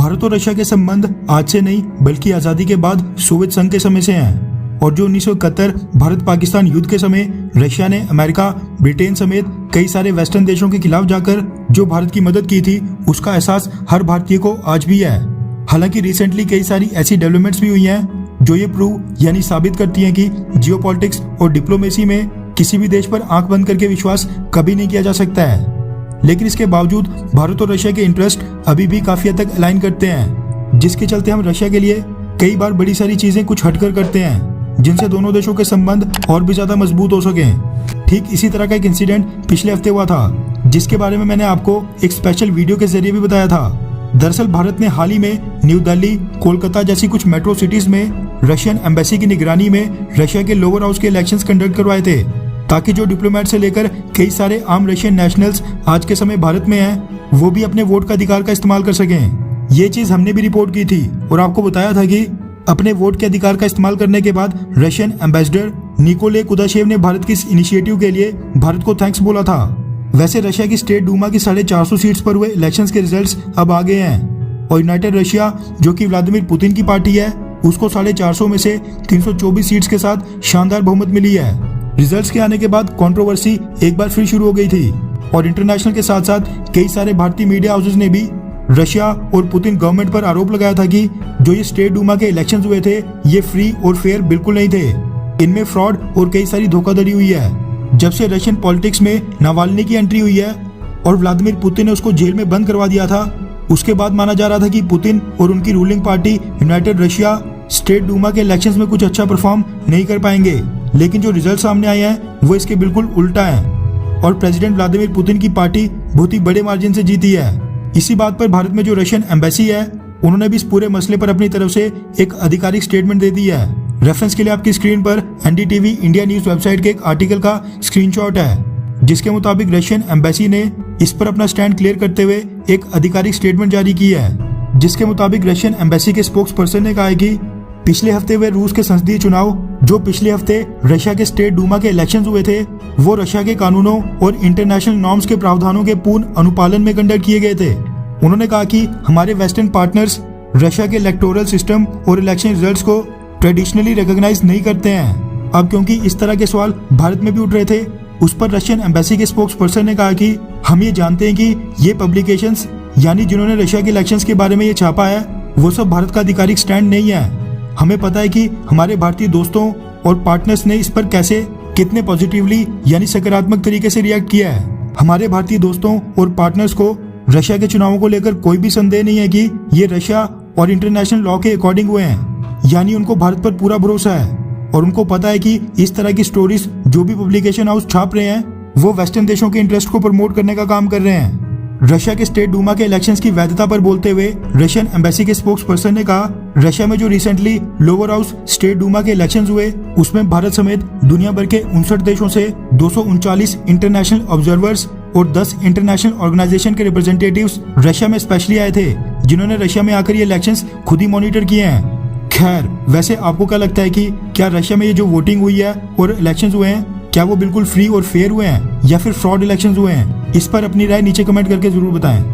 भारत और रशिया के संबंध आज से नहीं बल्कि आजादी के बाद सोवियत संघ के समय से हैं और जो 1971 भारत पाकिस्तान युद्ध के समय रशिया ने अमेरिका, ब्रिटेन समेत कई सारे वेस्टर्न देशों के खिलाफ जाकर जो भारत की मदद की थी, उसका एहसास हर भारतीय को आज भी है। हालांकि रिसेंटली कई सारी ऐसी डेवलपमेंट्स भी हुई हैं जो ये प्रूव यानी साबित करती हैं कि जियोपॉलिटिक्स और डिप्लोमेसी में किसी भी देश पर आंख बंद करके विश्वास कभी नहीं किया जा सकता है। लेकिन इसके बावजूद भारत और रशिया के इंटरेस्ट अभी भी काफी हद तक अलाइन करते हैं, जिसके चलते हम रशिया के लिए कई बार बड़ी सारी चीजें कुछ हटकर करते हैं जिनसे दोनों देशों के संबंध और भी ज्यादा मजबूत हो सके। ठीक इसी तरह का एक इंसिडेंट पिछले हफ्ते हुआ था, जिसके बारे में मैंने आपको एक स्पेशल वीडियो के जरिए भी बताया था। दरअसल भारत ने हाल ही में न्यू दिल्ली, कोलकाता जैसी कुछ मेट्रो सिटीज में रशियन एम्बेसी की निगरानी में रशिया के लोअर हाउस के इलेक्शंस कंडक्ट करवाए थे, ताकि जो डिप्लोमेट से लेकर कई सारे आम रशियन नेशनल्स आज के समय भारत में हैं, वो भी अपने वोट का अधिकार का इस्तेमाल कर सकें। ये चीज हमने भी रिपोर्ट की थी और आपको बताया था कि अपने वोट के अधिकार का इस्तेमाल करने के बाद रशियन एम्बेसडर निकोले कुदाशेव ने भारत की इस इनिशिएटिव के लिए भारत को थैंक्स बोला था। वैसे रशिया की स्टेट डूमा की 450 सीट्स पर हुए इलेक्शंस के रिजल्ट्स अब आ गए हैं और यूनाइटेड रशिया, जो कि व्लादिमीर पुतिन की पार्टी है, उसको 450 में से 324 सीट्स के साथ शानदार बहुमत मिली है। रिजल्ट्स के आने के बाद कंट्रोवर्सी एक बार फिर शुरू हो गई थी और इंटरनेशनल के साथ साथ कई सारे भारतीय मीडिया हाउसेस ने भी रशिया और पुतिन गवर्नमेंट पर आरोप लगाया था कि जो ये स्टेट डूमा के इलेक्शंस हुए थे, ये फ्री और फेयर बिल्कुल नहीं थे। इनमें फ्रॉड और कई सारी धोखाधड़ी हुई है। जब से रशियन पॉलिटिक्स में नावाल्नी की एंट्री हुई है और व्लादिमीर पुतिन ने उसको जेल में बंद करवा दिया था, उसके बाद माना जा रहा था कि पुतिन और उनकी ruling party United Russia State Duma के इलेक्शंस में कुछ अच्छा परफॉर्म नहीं कर पाएंगे। लेकिन जो रिजल्ट सामने आए हैं वो इसके बिल्कुल उल्टा है और प्रेसिडेंट व्लादिमीर पुतिन की पार्टी बहुत ही बड़े मार्जिन से जीती है। इसी बात पर भारत में जो रशियन एम्बेसी है, उन्होंने भी इस पूरे मसले पर अपनी तरफ से एक आधिकारिक स्टेटमेंट दे दी है। रेफरेंस के लिए आपकी स्क्रीन पर एनडीटीवी इंडिया न्यूज वेबसाइट के एक आर्टिकल का स्क्रीनशॉट है, जिसके मुताबिक रशियन एम्बेसी ने इस पर अपना स्टैंड क्लियर करते हुए एक आधिकारिक स्टेटमेंट जारी की है। जिसके मुताबिक रशियन एम्बेसी के स्पोक्स पर्सन ने कहा है कि पिछले हफ्ते हुए रूस के संसदीय चुनाव, जो पिछले हफ्ते रशिया के स्टेट डूमा के इलेक्शंस हुए थे, वो रशिया के कानूनों और इंटरनेशनल नॉर्म्स के प्रावधानों के पूर्ण अनुपालन में कंडक्ट किए गए थे। उन्होंने कहा कि हमारे वेस्टर्न पार्टनर्स रशिया के इलेक्टोरल सिस्टम और इलेक्शन रिजल्ट्स को ट्रेडिशनली रिकॉग्नाइज नहीं करते हैं। अब क्योंकि इस तरह के सवाल भारत में भी उठ रहे थे, उस पर रशियन एम्बेसी के स्पोक्स पर्सन ने कहा कि हम ये जानते हैं कि ये पब्लिकेशंस, यानी जिन्होंने रशिया के इलेक्शंस के बारे में ये छापा है, वो सब भारत का आधिकारिक स्टैंड नहीं है। हमें पता है कि हमारे भारतीय दोस्तों और पार्टनर्स ने इस पर कैसे, कितने पॉजिटिवली यानी सकारात्मक तरीके से रिएक्ट किया है। हमारे भारतीय दोस्तों और पार्टनर्स को रशिया के चुनावों को लेकर कोई भी संदेह नहीं है कि ये रशिया और इंटरनेशनल लॉ के अकॉर्डिंग हुए हैं, यानी उनको भारत पर पूरा भरोसा है और उनको पता है कि इस तरह की स्टोरीज जो भी पब्लिकेशन हाउस छाप रहे हैं, वो वेस्टर्न देशों के इंटरेस्ट को प्रमोट करने का काम कर रहे हैं। रशिया के स्टेट डूमा के इलेक्शंस की वैधता पर बोलते हुए रशियन एम्बेसी के स्पोक्स पर्सन ने कहा, रशिया में जो recently lower house state Duma के इलेक्शंस हुए, उसमें भारत समेत दुनिया भर के 59 देशों से 239 इंटरनेशनल ऑब्जर्वर्स और 10 इंटरनेशनल ऑर्गेनाइजेशन के रिप्रेजेंटेटिव्स रशिया में स्पेशली आए थे, जिन्होंने रशिया में आकर ये इलेक्शंस खुद ही मॉनिटर किए हैं। खैर, वैसे आपको क्या लगता है कि क्या रशिया में ये जो वोटिंग हुई है और इलेक्शंस हुए हैं, क्या वो बिल्कुल फ्री और फेयर हुए हैं या फिर फ्रॉड इलेक्शंस हुए हैं? इस पर अपनी राय नीचे कमेंट करके जरूर बताएं।